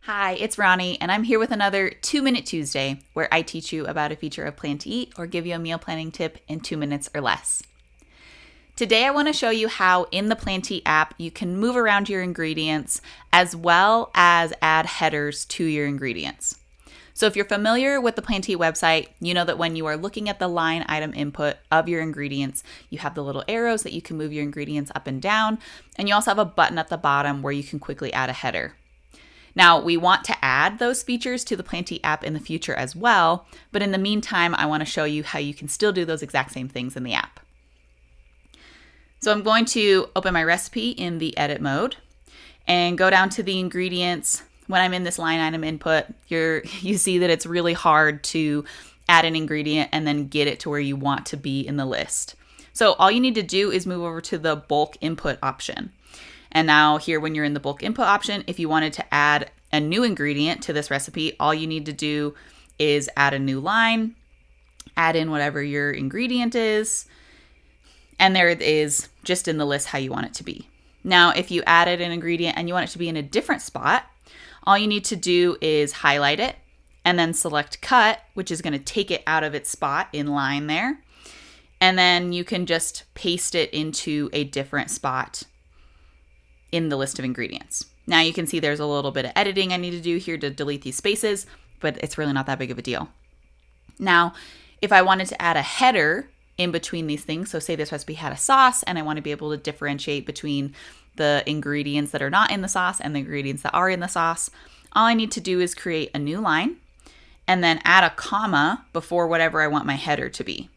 Hi, it's Ronnie, and I'm here with another 2-Minute Tuesday, where I teach you about a feature of Plan to Eat or give you a meal planning tip in 2 minutes or less. Today I want to show you how in the Plan to Eat app you can move around your ingredients as well as add headers to your ingredients. So if you're familiar with the Plan to Eat website, you know that when you are looking at the line item input of your ingredients, you have the little arrows that you can move your ingredients up and down, and you also have a button at the bottom where you can quickly add a header. Now, we want to add those features to the Plan to Eat app in the future as well, but in the meantime, I want to show you how you can still do those exact same things in the app. So I'm going to open my recipe in the edit mode and go down to the ingredients. When I'm in this line item input, you see that it's really hard to add an ingredient and then get it to where you want to be in the list. So all you need to do is move over to the bulk input option. And now here, when you're in the bulk input option, if you wanted to add a new ingredient to this recipe, all you need to do is add a new line, add in whatever your ingredient is, and there it is just in the list how you want it to be. Now, if you added an ingredient and you want it to be in a different spot, all you need to do is highlight it and then select cut, which is going to take it out of its spot in line there. And then you can just paste it into a different spot in the list of ingredients. Now you can see there's a little bit of editing I need to do here to delete these spaces, but it's really not that big of a deal. Now, if I wanted to add a header in between these things, so say this recipe had a sauce and I want to be able to differentiate between the ingredients that are not in the sauce and the ingredients that are in the sauce, all I need to do is create a new line and then add a comma before whatever I want my header to be.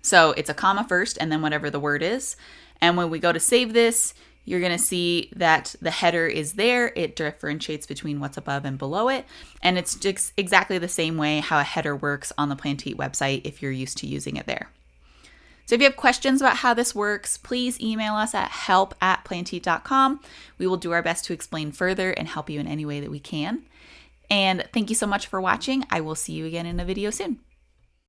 So it's a comma first and then whatever the word is. And when we go to save this, you're going to see that the header is there. It differentiates between what's above and below it. And it's just exactly the same way how a header works on the Plan to Eat website if you're used to using it there. So if you have questions about how this works, please email us at help@plantoeat.com. We will do our best to explain further and help you in any way that we can. And thank you so much for watching. I will see you again in a video soon.